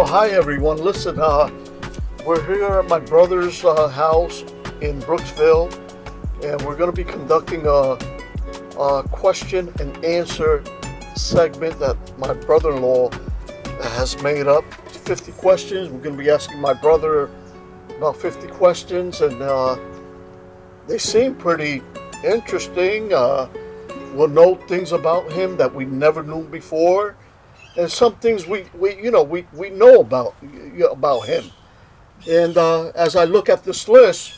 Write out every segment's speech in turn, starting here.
hi everyone. Listen, we're here at my brother's house in Brooksville, and we're going to be conducting a question and answer segment that my brother-in-law has made up. 50 questions. We're going to be asking my brother about 50 questions, and they seem pretty interesting. We'll know things about him that we never knew before, and some things we know about him. And as I look at this list,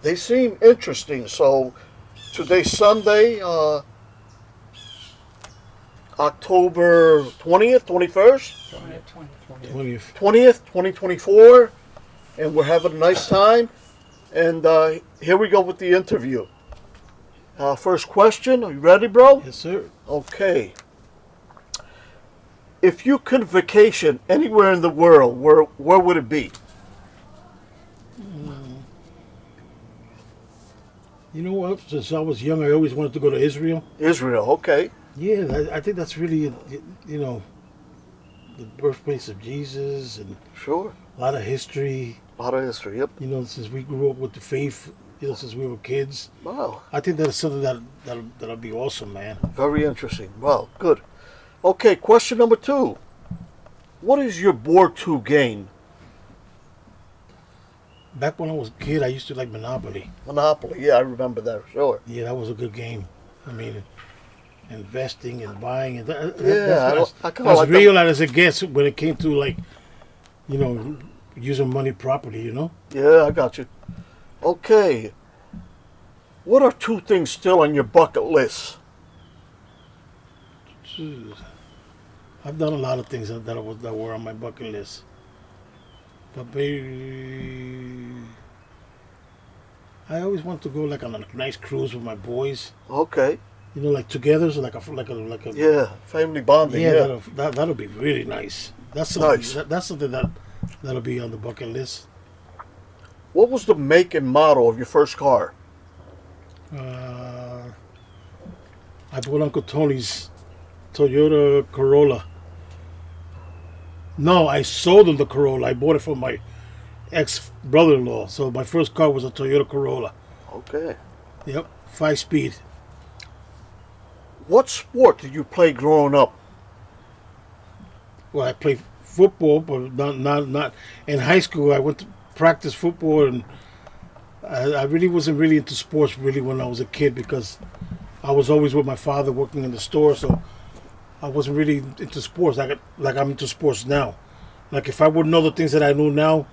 they seem interesting. So today's Sunday, October 20th, 21st, 20th, 2024, and we're having a nice time. And here we go with the interview. First question, are you ready, bro? Yes, sir. Okay. If you could vacation anywhere in the world, where would it be? You know what? Since I was young, I always wanted to go to Israel. Israel, okay. Yeah, I think that's really, the birthplace of Jesus and Sure. a lot of history. A lot of history, yep. Since we grew up with the faith, since we were kids. Wow. I think that's something that'll be awesome, man. Very interesting. Wow, good. Okay, question number 2. What is your board 2 game? Back when I was a kid, I used to like Monopoly. Monopoly, yeah, I remember that, sure. Yeah, that was a good game. I mean, investing and buying and I kinda as like real as it gets when it came to using money properly. Yeah, I got you. Okay. What are 2 things still on your bucket list? I've done a lot of things that were on my bucket list, but maybe I always want to go like on a nice cruise with my boys. Okay. Like together, so like a Yeah, family bonding. Yeah, that'll be really nice. That's something. Nice. That's something that'll be on the bucket list. What was the make and model of your first car? I bought Uncle Tony's Toyota Corolla. No, I sold him the Corolla. I bought it from my ex-brother-in-law. So my first car was a Toyota Corolla. Okay. Yep, 5-speed. What sport did you play growing up? Well, I played football, but not in high school. I went to practice football, and I really wasn't really into sports really when I was a kid because I was always with my father working in the store, so I wasn't really into sports like I'm into sports now. Like if I would know the things that I know now,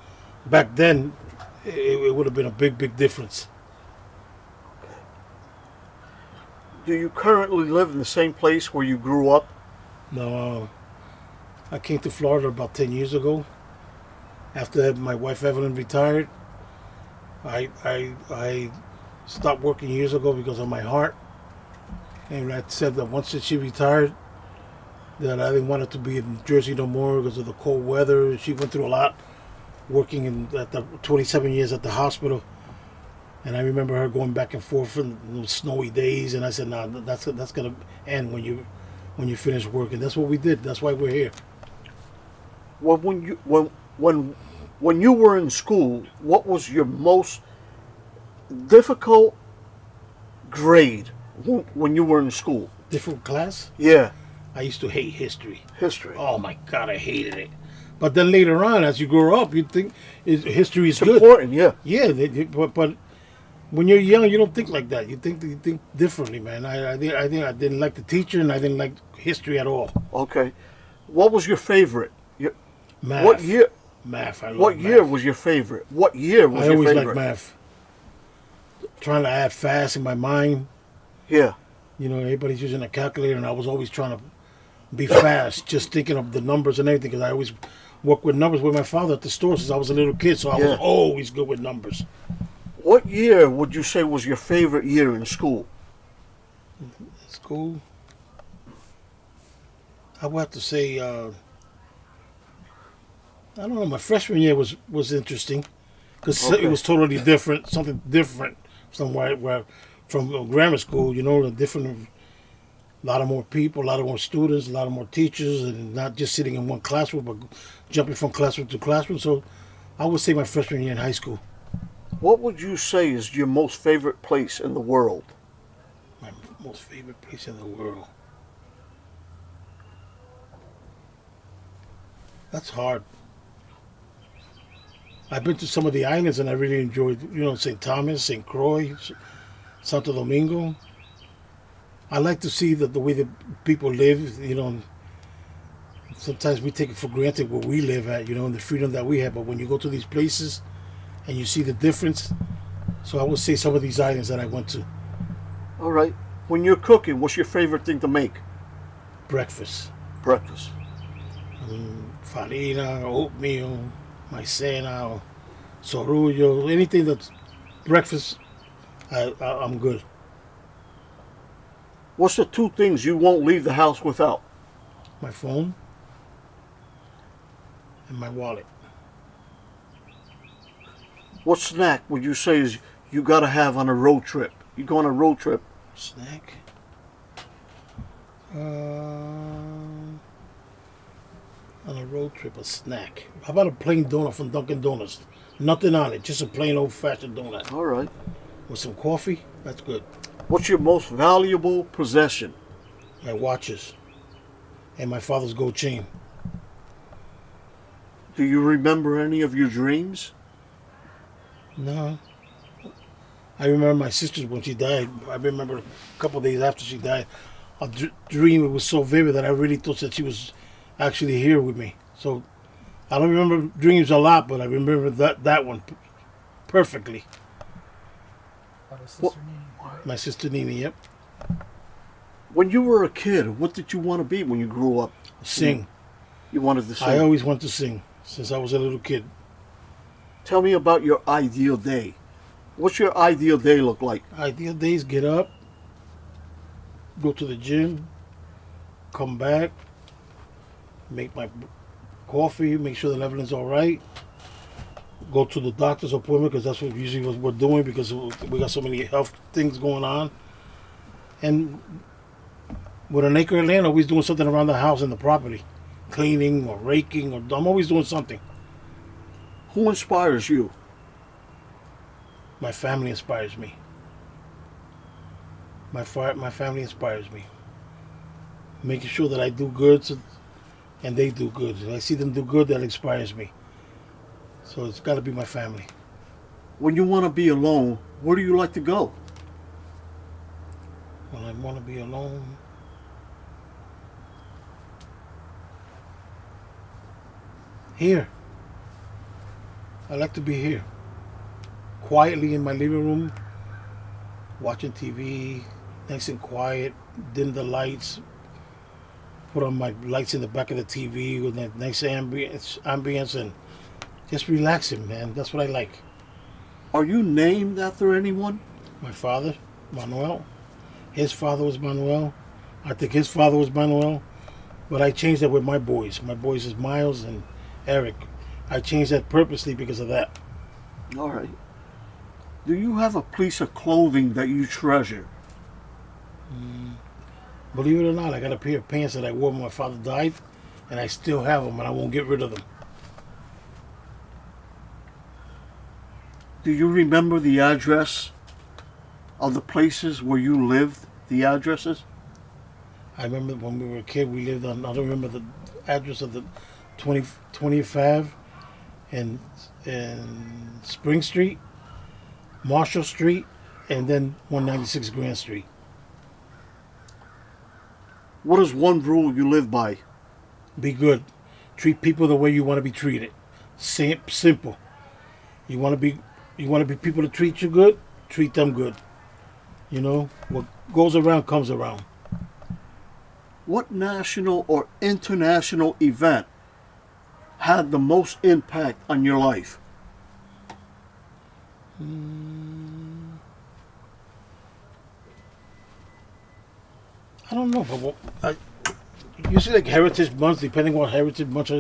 back then, it would have been a big difference. Do you currently live in the same place where you grew up? No, I came to Florida about 10 years ago. After my wife Evelyn retired, I stopped working years ago because of my heart. And I said that once that she retired, that I didn't want her to be in Jersey no more because of the cold weather. She went through a lot working at the 27 years at the hospital. And I remember her going back and forth in those snowy days. And I said, "Nah, that's gonna end when you finish working." That's what we did. That's why we're here. Well, when you were in school, what was your most difficult grade when you were in school? Different class? Yeah. I used to hate history. History. Oh my God, I hated it. But then later on, as you grow up, you think history is It's good. important, yeah. Yeah, but when you're young, you don't think like that. You think differently, man. I think I didn't like the teacher, and I didn't like history at all. Okay. What was your favorite? Math. What year? Math. I love What math. year was your favorite? What year was I your always favorite? liked math. Trying to add fast in my mind. Yeah. Everybody's using a calculator, and I was always trying to be fast, just thinking of the numbers and everything, because I always worked with numbers with my father at the store since I was a little kid, so I was always good with numbers. What year would you say was your favorite year in school? School? I would have to say, I don't know, my freshman year was interesting, because it was totally different, something different from from grammar school, the lot of more people, a lot of more students, a lot of more teachers, and not just sitting in one classroom, but jumping from classroom to classroom. So I would say my freshman year in high school. What would you say is your most favorite place in the world? My most favorite place in the world. That's hard. I've been to some of the islands and I really enjoyed, St. Thomas, St. Croix, Santo Domingo. I like to see the way that people live, Sometimes we take it for granted where we live at, and the freedom that we have. But when you go to these places and you see the difference, so I would say some of these islands that I went to. All right. When you're cooking, what's your favorite thing to make? Breakfast. Breakfast. Farina, oatmeal, maicena, or sorullo, anything that's breakfast, I'm good. What's the two things you won't leave the house without? My phone and my wallet. What snack would you say is you got to have on a road trip? You go on a road trip. Snack? On a road trip, a snack. How about a plain donut from Dunkin' Donuts? Nothing on it, just a plain old-fashioned donut. All right. With some coffee, that's good. What's your most valuable possession? My watches and my father's gold chain. Do you remember any of your dreams? No. I remember my sister when she died. I remember a couple of days after she died, a dream. It was so vivid that I really thought that she was actually here with me. So I don't remember dreams a lot, but I remember that one perfectly. My sister Nini, yep. When you were a kid, what did you want to be when you grew up? Sing. You wanted to sing? I always wanted to sing since I was a little kid. Tell me about your ideal day. What's your ideal day look like? Ideal days: get up, go to the gym, come back, make my coffee, make sure the Evelyn's all right, go to the doctor's appointment because that's what usually what we're doing because we got so many health things going on. And with an acre of land, always doing something around the house and the property, cleaning or raking, or I'm always doing something. Who inspires you? My family inspires me. My family inspires me. Making sure that I do good and they do good. If I see them do good, that inspires me. So it's got to be my family. When you want to be alone, where do you like to go? When I want to be alone, here. I like to be here. Quietly in my living room, watching TV, nice and quiet, dim the lights, put on my lights in the back of the TV with that nice ambience and just relaxing, man. That's what I like. Are you named after anyone? My father, Manuel. His father was Manuel. I think his father was Manuel. But I changed that with my boys. My boys is Miles and Eric. I changed that purposely because of that. All right. Do you have a piece of clothing that you treasure? Believe it or not, I got a pair of pants that I wore when my father died, and I still have them, and I won't get rid of them. Do you remember the address of the places where you lived, the addresses? I remember when we were a kid, we lived on, I don't remember the address of the 20th Ave and Spring Street, Marshall Street, and then 196 Grand Street. What is one rule you live by? Be good. Treat people the way you want to be treated. Simple. You want to be people to treat you good, treat them good. What goes around comes around. What national or international event had the most impact on your life? I don't know, but usually like Heritage Month, depending on what Heritage Month.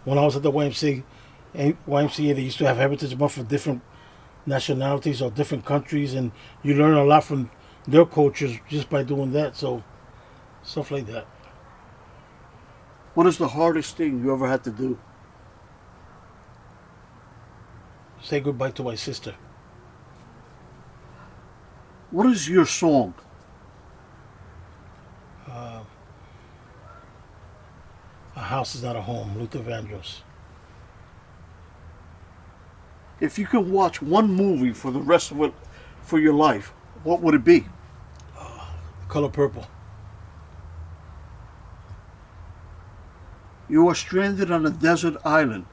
When I was at the YMCA, they used to have Heritage Month for different nationalities or different countries, and you learn a lot from their cultures just by doing that. So Stuff like that. What is the hardest thing you ever had to do? Say goodbye to my sister. What is your song? A house is not a home. Luther Vandross. If you could watch one movie for the rest of it, for your life, what would it be? Color Purple. You are stranded on a desert island.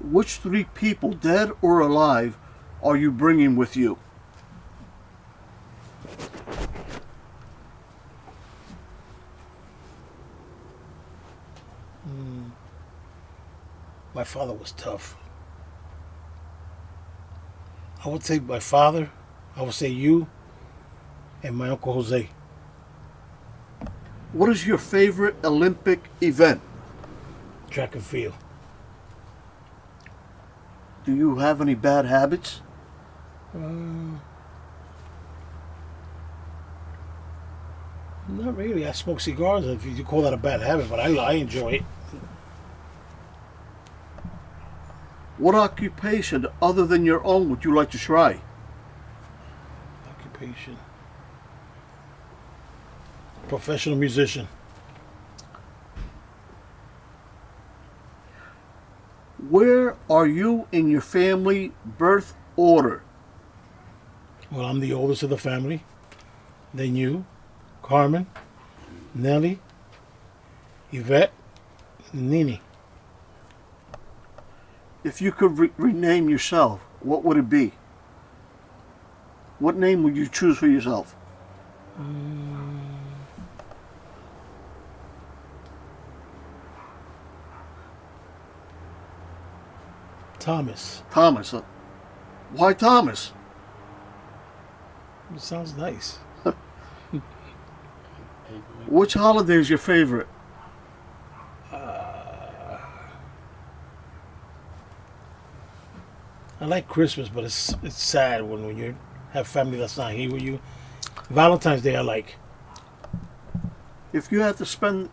Which three people, dead or alive, are you bringing with you? My father was tough. I would say my father, I would say you, and my Uncle Jose. What is your favorite Olympic event? Track and field. Do you have any bad habits? Not really. I smoke cigars, if you call that a bad habit, but I enjoy it. What occupation other than your own would you like to try? Occupation. Professional musician. Where are you in your family birth order? Well, I'm the oldest of the family. Then you, Carmen, Nellie, Yvette, and Nene. If you could rename yourself, what would it be? What name would you choose for yourself? Thomas. Thomas. Why Thomas? It sounds nice. Which holiday is your favorite? I like Christmas, but it's sad when you have family that's not here with you. Valentine's Day I like. If you had to spend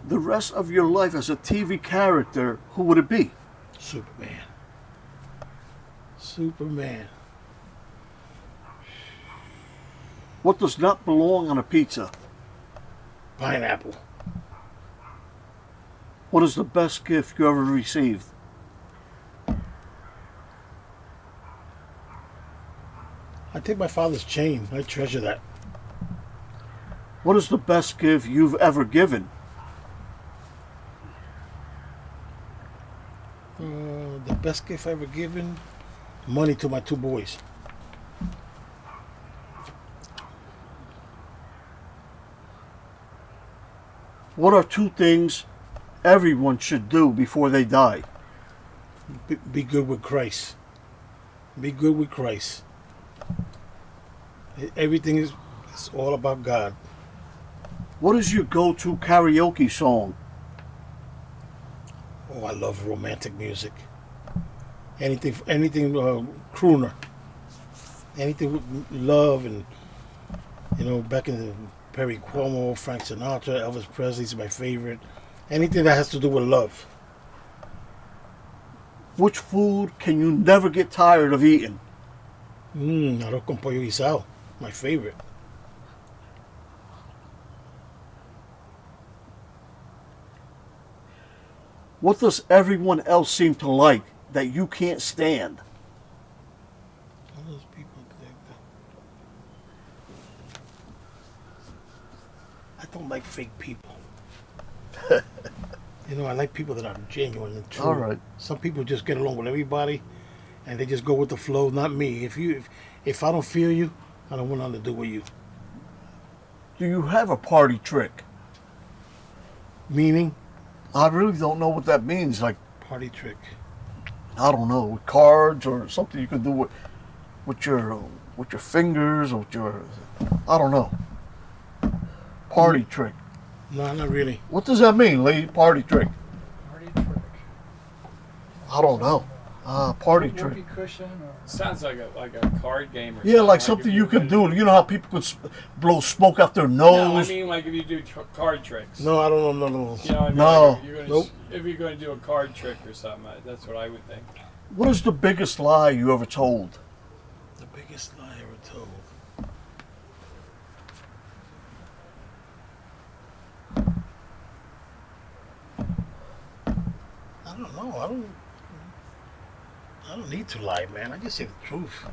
the rest of your life as a TV character, who would it be? Superman. Superman. What does not belong on a pizza? Pineapple. What is the best gift you ever received? I take my father's chain. I treasure that. What is the best gift you've ever given? The best gift I ever given? Money to my two boys. What are two things everyone should do before they die? Be good with Christ. Be good with Christ. Everything is all about God. What is your go-to karaoke song? Oh, I love romantic music. Anything, crooner. Anything with love and, back in the Perry Como, Frank Sinatra, Elvis Presley's my favorite. Anything that has to do with love. Which food can you never get tired of eating? Arroz con pollo guisado, my favorite. What does everyone else seem to like that you can't stand? All those people think that. I don't like fake people. I like people that are genuine and true. All right. Some people just get along with everybody, and they just go with the flow. Not me. If I don't feel you, I don't want nothing to do with you. Do you have a party trick? Meaning? I really don't know what that means. Like, Party trick. I don't know, with cards or something you can do with your fingers or with your, I don't know. Party trick. No, not really. What does that mean, lady? Party trick. Party trick. I don't know. Party Whoopee trick. cushion or Sounds like a card game or Yeah, like if something you're you could gonna- do. You know how people could blow smoke out their No, I nose? mean like if you do card tricks. No, I don't know none of those. You know, what I mean? No. Like if you're gonna, Nope. If you're going to do a card trick or something, that's what I would think. What is the biggest lie you ever told? The biggest lie I ever told. I don't know. I don't need to lie, man. I just say the truth.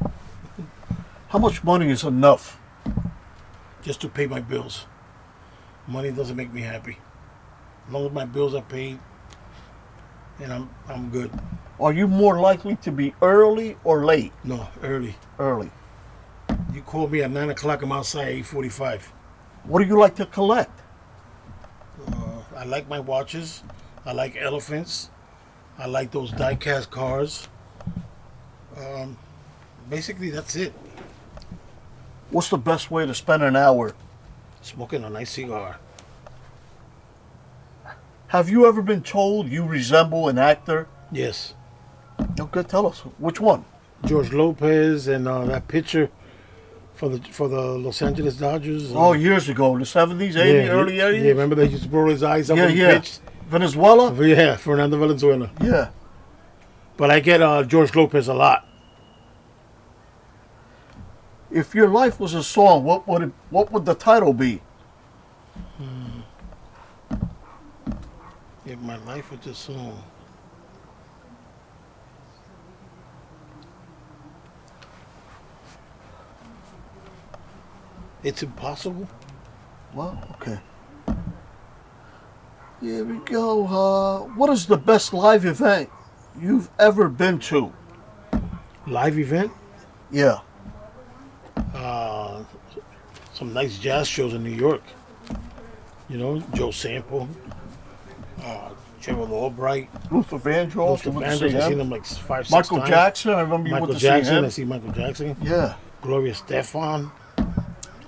How much money is enough? Just to pay my bills. Money doesn't make me happy. As long as my bills are paid, and I'm good. Are you more likely to be early or late? No, early. Early. You call me at 9 o'clock, I'm outside at 8:45. What do you like to collect? I like my watches. I like elephants. I like those die-cast cars. Basically, that's it. What's the best way to spend an hour? Smoking a nice cigar. Have you ever been told you resemble an actor? Yes. Okay, tell us. Which one? George Lopez and that picture for the Los Angeles Dodgers. Oh, years ago, the 70s, 80s, early 80s? Yeah, remember they used to roll his eyes up Yeah, when he yeah. pitched? Venezuela? Yeah, Fernando Valenzuela. Yeah. But I get George Lopez a lot. If your life was a song, what would the title be? If my life was just song. It's impossible. Well, okay. Here we go. What is the best live event you've ever been to? Live event. Yeah. Some nice jazz shows in New York. You know, Joe Sample, Gerald Albright, Luther Vandross. Luther you went to see Vandross. I've seen him? them like 5, 6 Michael times. Jackson. I remember you Michael went to Jackson. see him. I see Michael Jackson. Yeah. Gloria Stefan.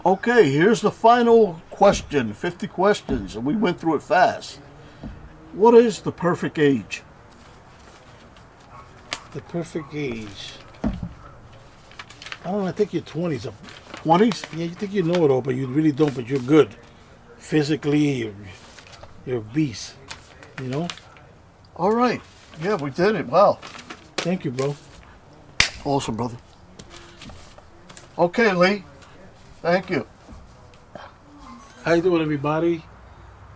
Okay, here's the final question. 50 questions, and we went through it fast. What is the perfect age? The perfect age. I don't know. I think your 20s. 20s? Yeah, you think you know it all, but you really don't. But you're good. Physically, you're a beast. You know? All right. Yeah, we did it. Wow. Thank you, bro. Awesome, brother. Okay, Lee. Thank you. How you doing, everybody?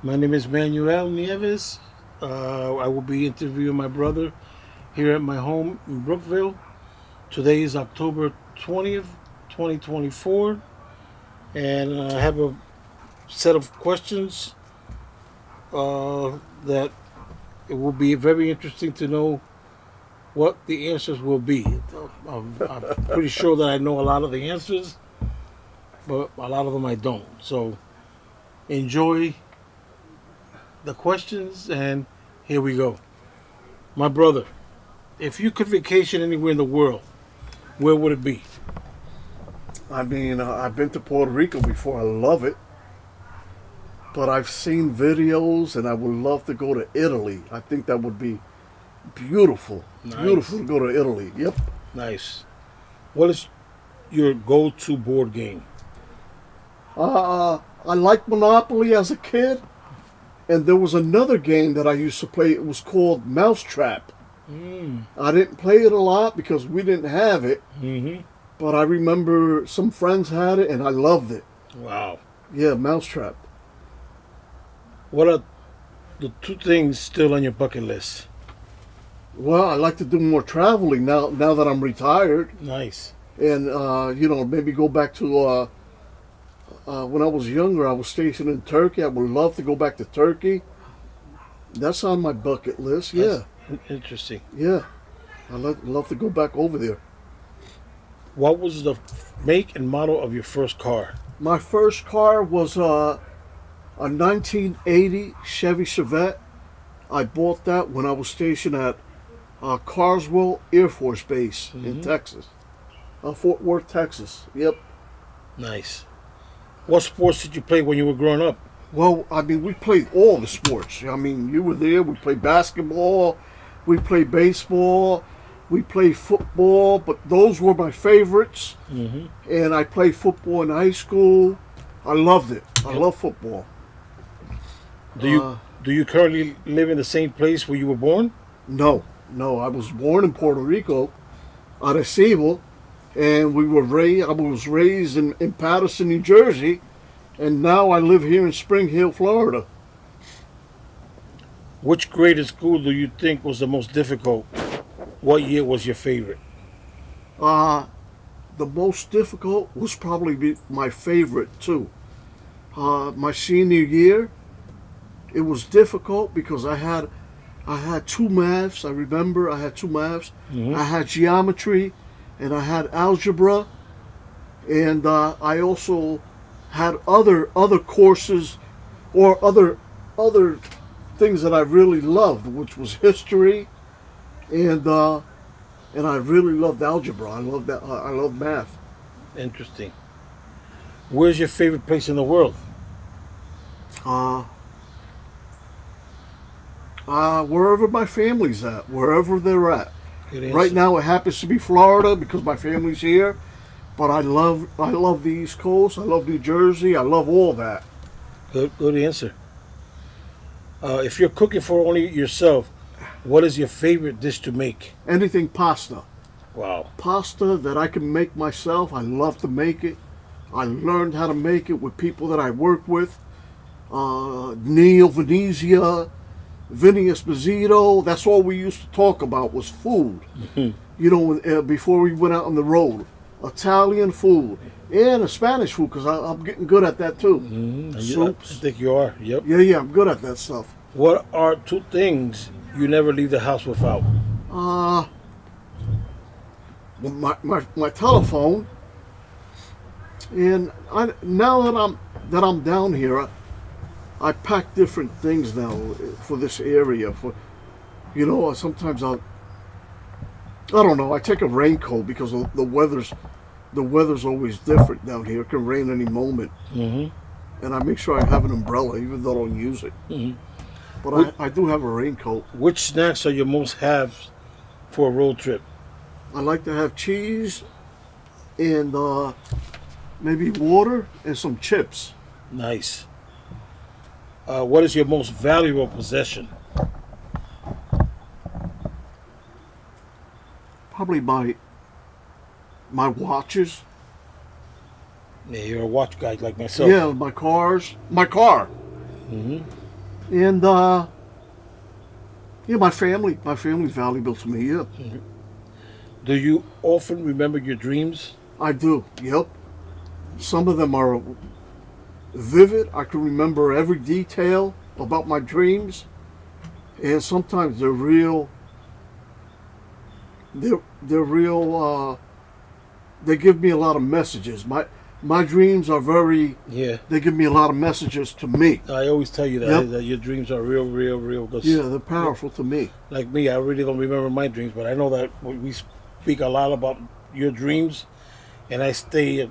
My name is Manuel Nieves. I will be interviewing my brother here at my home in Brookville. Today is October 20th, 2024. And I have a set of questions that it will be very interesting to know what the answers will be. I'm pretty sure that I know a lot of the answers, but a lot of them I don't. So enjoy the questions, and here we go. My brother, if you could vacation anywhere in the world, where would it be? I mean, I've been to Puerto Rico before. I love it. But I've seen videos, and I would love to go to Italy. I think that would be beautiful. Nice. Beautiful to go to Italy. Yep. Nice. What is your go-to board game? I liked Monopoly as a kid. And there was another game that I used to play. It was called Mousetrap. I didn't play it a lot because we didn't have it. Mm-hmm. But I remember some friends had it, and I loved it. Wow. Yeah, Mousetrap. What are the 2 things still on your bucket list? Well, I like to do more traveling now that I'm retired. Nice. And, maybe go back to, when I was younger, I was stationed in Turkey. I would love to go back to Turkey. That's on my bucket list. Yeah, That's interesting. yeah. I'd love to go back over there. What was the make and model of your first car? My first car was a 1980 Chevy Chevette. I bought that when I was stationed at Carswell Air Force Base in Texas. Fort Worth, Texas. Yep. Nice. What sports did you play when you were growing up? Well, I mean, we played all the sports. I mean, you were there. We played basketball. We played baseball. We played football, but those were my favorites. Mm-hmm. And I played football in high school. I loved it. I love football. Do you currently live in the same place where you were born? No. I was born in Puerto Rico, Arecibo, and I was raised in Patterson, New Jersey, and now I live here in Spring Hill, Florida. Which grade in school do you think was the most difficult? What year was your favorite? The most difficult was probably my favorite too. My senior year, it was difficult because I had two maths. I remember I had two maths. Mhm. I had geometry, and I had algebra, and I also had other courses or other things that I really loved, which was history, and I really loved algebra. I loved that. I love math. Interesting. Where's your favorite place in the world? Wherever my family's at, wherever they're at. Good answer. Right now, it happens to be Florida because my family's here. But I love the East Coast. I love New Jersey. I love all that. Good answer. If you're cooking for only yourself, what is your favorite dish to make? Anything pasta. Wow. Pasta that I can make myself. I love to make it. I learned how to make it with people that I work with. Neil Venezia, Vinny Esposito. That's all we used to talk about was food. Mhm. You know, before we went out on the road. Italian food and Spanish food because I'm getting good at that too. Mhm. I Soups. think you are. Yep. Yeah, I'm good at that stuff. What are two things you never leave the house without? My telephone, and now that I'm down here, I pack different things now for this area. For sometimes I don't know. I take a raincoat because the weather's always different down here. It can rain any moment, Mm-hmm. and I make sure I have an umbrella even though I don't use it. Mm-hmm. But I do have a raincoat. Which snacks are your most haves for a road trip? I like to have cheese and maybe water and some chips. Nice. What is your most valuable possession? Probably my watches. Yeah, you're a watch guy like myself. Yeah, my car. Mm-hmm. And my family. My family's valuable to me. Yeah, Do you often remember your dreams? I do. Yep. Some of them are vivid. I can remember every detail about my dreams, and sometimes they're real. They're real. They give me a lot of messages. My dreams are very. Yeah. They give me a lot of messages to me. I always tell you that, Yep. that your dreams are real, real, real. 'Cause Yeah, they're powerful to me. like me, I really don't remember my dreams, but I know that we speak a lot about your dreams, and I stay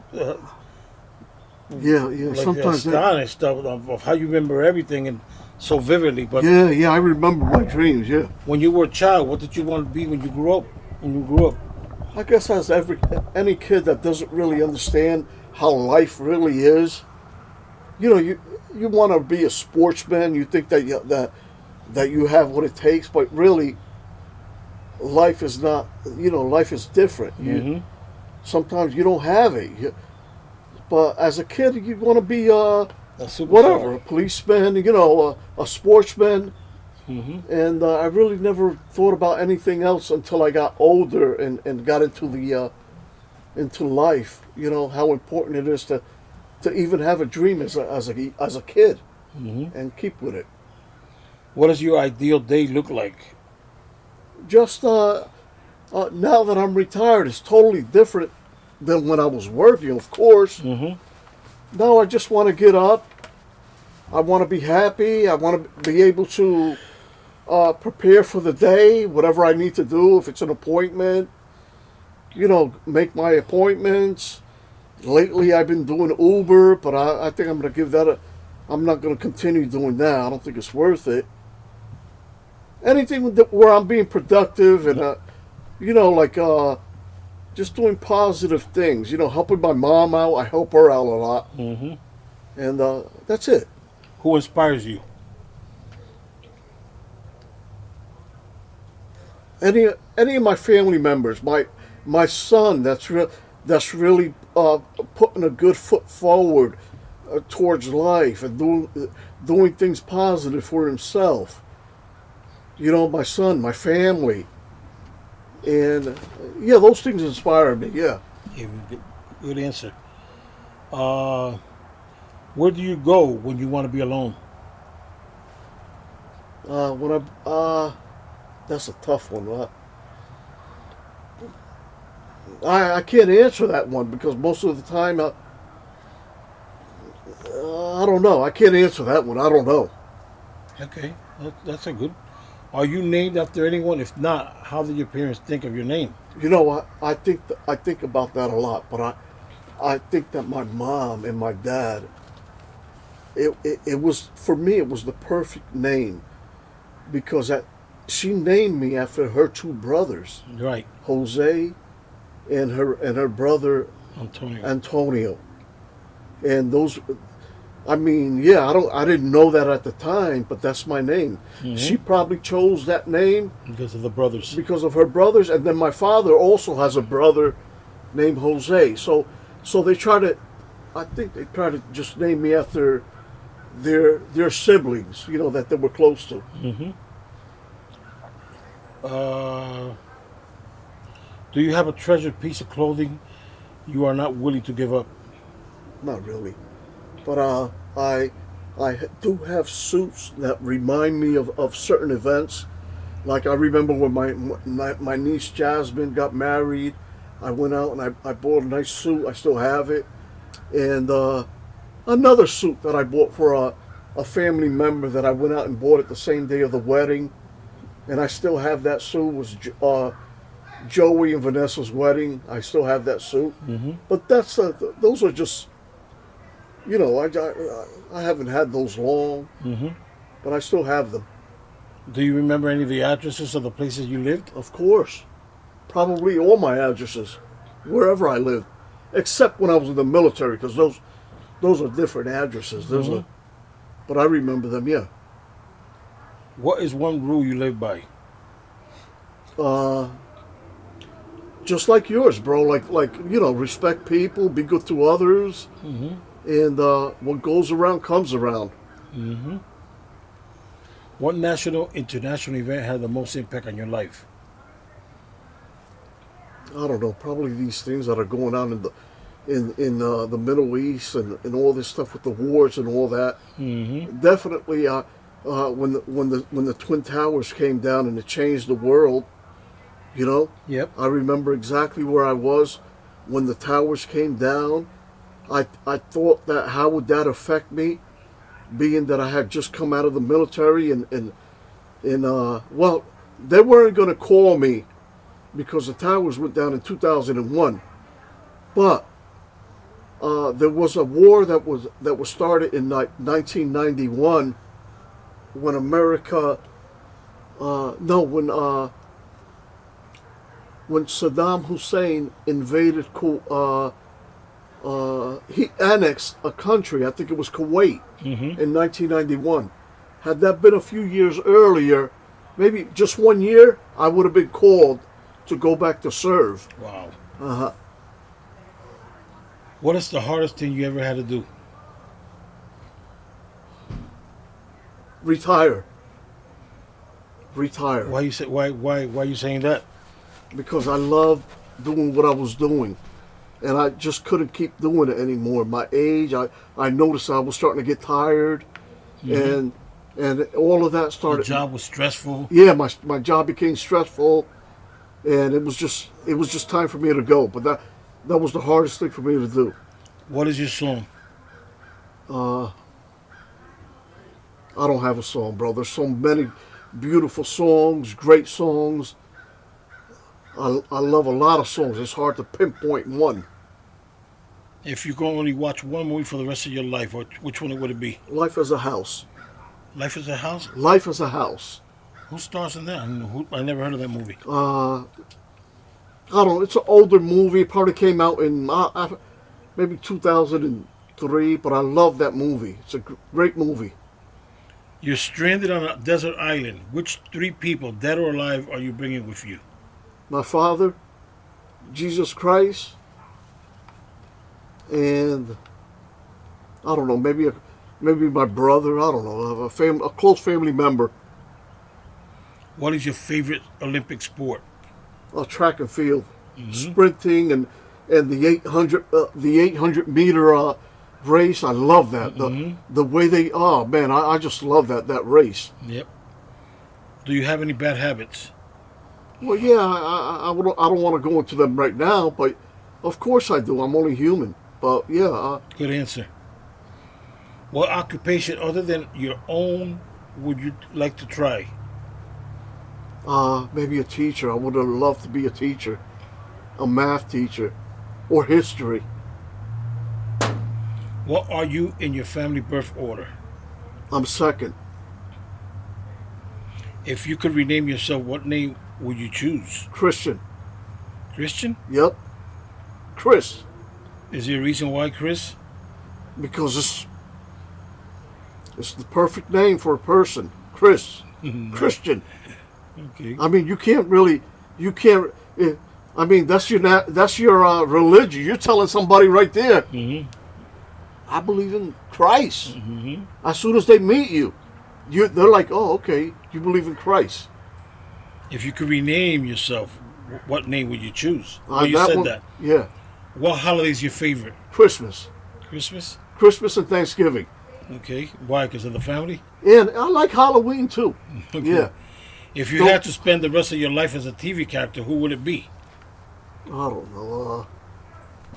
Yeah. like Sometimes. astonished of how you remember everything and so vividly. But Yeah. I remember my dreams. Yeah. when you were a child, what did you want to be when you grew up? I guess as any kid that doesn't really understand how life really is, you want to be a sportsman. You think that you have what it takes, but really, life is not. Life is different. Mm-hmm. Sometimes you don't have it. But as a kid, you want to be A super whatever, a policeman. A sportsman. Mm-hmm. And I really never thought about anything else until I got older and got into life. How important it is to even have a dream as a kid Mm-hmm. and keep with it. What does your ideal day look like? Just now that I'm retired, it's totally different than when I was working, of course. Mm-hmm. Now I just want to get up. I want to be happy. I want to be able to prepare for the day, whatever I need to do. If it's an appointment, make my appointments. Lately, I've been doing Uber, but I think I'm going to give that I'm not going to continue doing that. I don't think it's worth it. Anything where I'm being productive and you know, like just doing positive things. You know, helping my mom out. I help her out a lot, Mm-hmm. and that's it. Who inspires you? Any of my family members, my son, that's really putting a good foot forward towards life and doing things positive for himself. You know, my son, my family, and yeah, those things inspire me. Yeah. Yeah, good answer. Where do you go when you want to be alone? When that's a tough one. I can't answer that one because most of the time, I don't know. I can't answer that one. I don't know. Okay, that's a good. Are you named after anyone? If not, how did your parents think of your name? You know, I think about that a lot, but I think that my mom and my dad, it was for me it was the perfect name because she named me after her two brothers, Right, Jose and her brother Antonio. Antonio, and those. I mean, yeah, I didn't know that at the time, but that's my name. Mhm. She probably chose that name Because of the brothers. because of her brothers, and then my father also has a brother named Jose. So they try to, I think they try to just name me after their siblings, you know, that they were close to. Mm-hmm. Do you have a treasured piece of clothing you are not willing to give up? Not really, but I do have suits that remind me of certain events. Like I remember when my niece Jasmine got married, I went out and I bought a nice suit. I still have it, and another suit that I bought for a family member that I went out and bought it the same day of the wedding, and I still have that suit. Was Joey and Vanessa's wedding. I still have that suit, Mm-hmm. but that's those are just, you know, I haven't had those long, Mm-hmm. but I still have them. Do you remember any of the addresses of the places you lived? Of course, probably all my addresses, wherever I lived, except when I was in the military, because those are different addresses. Mhm. But I remember them. Yeah. What is one rule you live by? Just like yours, bro. Like you know, respect people, be good to others, Mm-hmm. and what goes around comes around. Mm-hmm. What national, international event had the most impact on your life? I don't know. Probably these things that are going on in the Middle East and all this stuff with the wars and all that. Mm-hmm. Definitely, when the Twin Towers came down and it changed the world, you know, Yep. I remember exactly where I was when the towers came down. I thought that how would that affect me, being that I had just come out of the military and well, they weren't going to call me because the towers went down in 2001, but there was a war that was started in 1991 when America no when Saddam Hussein invaded he annexed a country. I think it was Kuwait Mm-hmm. in 1991. Had that been a few years earlier, maybe just 1 year, I would have been called to go back to serve. Wow. Uh-huh. What is the hardest thing you ever had to do? Retire. Why you say why you saying that? Because I loved doing what I was doing. And I just couldn't keep doing it anymore. My age, I noticed I was starting to get tired, and all of that The started. job was stressful. Yeah, my job became stressful, and it was just time for me to go. But that was the hardest thing for me to do. What is your song? I don't have a song, bro. There's so many beautiful songs, great songs. I love a lot of songs. It's hard to pinpoint one. If you could only watch one movie for the rest of your life, which one would it be? Life as a house. Life is a House? Life as a house. Who stars in that? I never heard of that movie. I don't know. It's an older movie. It probably came out in maybe 2003, but I love that movie. It's a great movie. You're stranded on a desert island. Which three people, dead or alive, are you bringing with you? My father, Jesus Christ, and I don't know, maybe my brother. I don't know, a close family member. What is your favorite Olympic sport? Track and field, sprinting, and the 800 meter race. I love that. The way they, oh man, I just love that race. Yep. Do you have any bad habits? Well, yeah, I don't want to go into them right now, but of course I do. I'm only human. But yeah. Good answer. What occupation other than your own would you like to try? Maybe a teacher. I would have loved to be a teacher, a math teacher, or history. What are you in your family birth order? I'm second. If you could rename yourself, what name would you choose? Christian. Christian? Yep. Chris. Is there a reason why, Chris? Because it's the perfect name for a person. Chris. Christian. Okay. I mean, you can't. I mean, that's your religion. You're telling somebody right there. I believe in Christ. As soon as they meet you, they're like, oh, okay, you believe in Christ. If you could rename yourself, what name would you choose? That You said one- that. Yeah. What holiday is your favorite? Christmas. Christmas? Christmas and Thanksgiving. Okay. Why? Because of the family? And I like Halloween too. Okay. Yeah. If you Don't- had to spend the rest of your life as a TV character, who would it be? I don't know.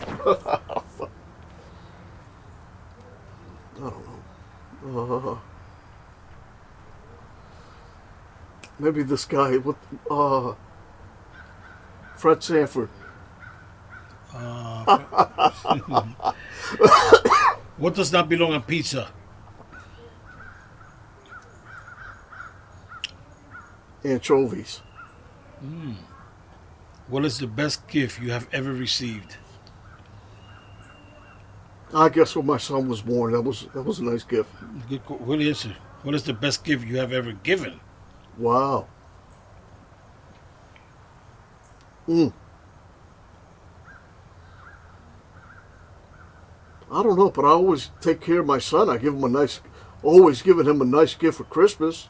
I don't know. Maybe this guy with Fred Sanford. What does not belong on pizza? Anchovies. What is the best gift you have ever received? I guess when my son was born, that was a nice gift. Good answer. What is the best gift you have ever given? Wow. I don't know, but I always take care of my son. I give him always giving him a nice gift for Christmas.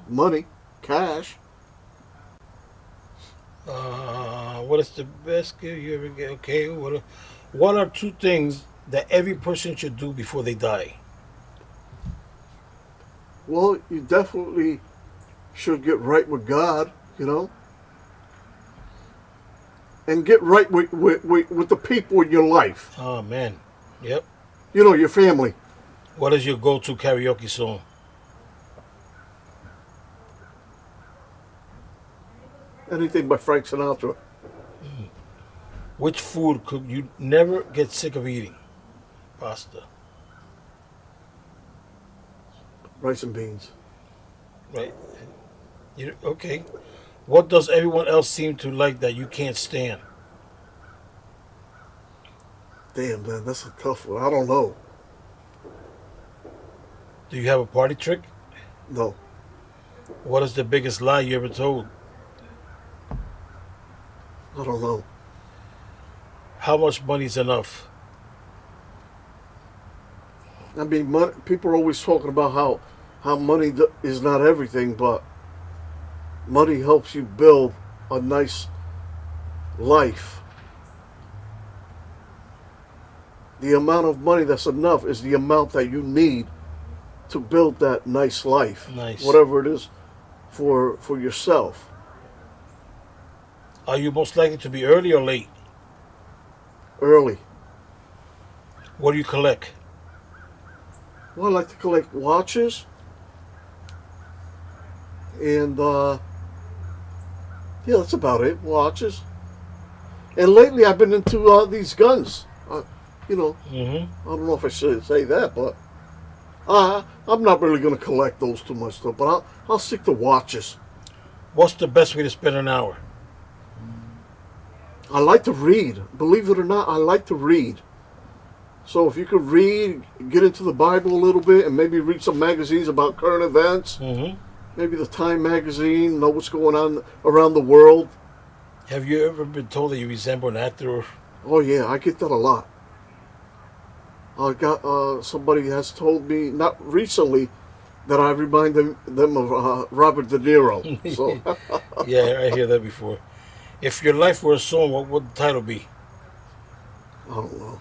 Money, cash. What is the best gift you ever get? Okay. What are two things that every person should do before they die? Well, you definitely should get right with God, and get right with the people in your life. Oh, man. Yep. Your family. What is your go-to karaoke song? Anything by Frank Sinatra. Which food could you never get sick of eating? Pasta. Rice and beans. Right. Okay. What does everyone else seem to like that you can't stand? Damn, man, that's a tough one. I don't know. Do you have a party trick? No. What is the biggest lie you ever told? I don't know. How much money is enough? I mean, people are always talking about how money is not everything, but money helps you build a nice life. The amount of money that's enough is the amount that you need to build that nice life. Nice. Whatever it is for yourself. Are you most likely to be early or late? Early. What do you collect? Well, I like to collect watches. And, yeah, that's about it. Watches. And lately I've been into these guns. Mm-hmm. I don't know if I should say that, but I'm not really going to collect those too much, though. But I'll stick to watches. What's the best way to spend an hour? I like to read. Believe it or not, I like to read. So if you could read, get into the Bible a little bit, and maybe read some magazines about current events, Mm-hmm. maybe the Time magazine, know what's going on around the world. Have you ever been told that you resemble an actor? Oh yeah, I get that a lot. I got somebody has told me not recently that I remind them of Robert De Niro. So Yeah, I hear that before. If your life were a song, what would the title be? I don't know.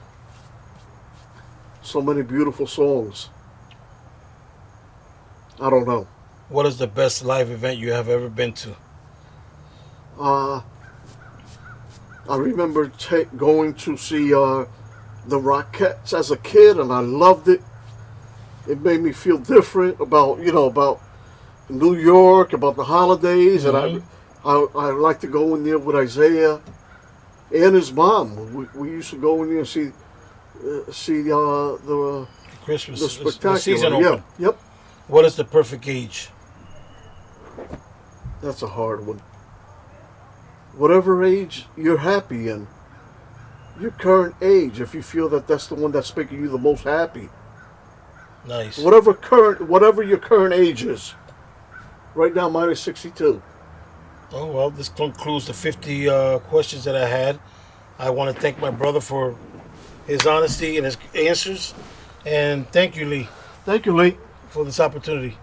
So many beautiful songs. I don't know. What is the best live event you have ever been to? I remember going to see the Rockettes as a kid, and I loved it. It made me feel different about about New York, about the holidays, and I like to go in there with Isaiah and his mom. We used to go in there and see the Christmas, the spectacular. the season Yeah, open. yep. What is the perfect age? That's a hard one. Whatever age you're happy in, your current age, if you feel that that's the one that's making you the most happy. Nice. Whatever your current age is. Right now, mine is 62. Oh, well, this concludes the 50 questions that I had. I want to thank my brother for his honesty and his answers. And thank you, Lee, Thank you, Lee. for this opportunity.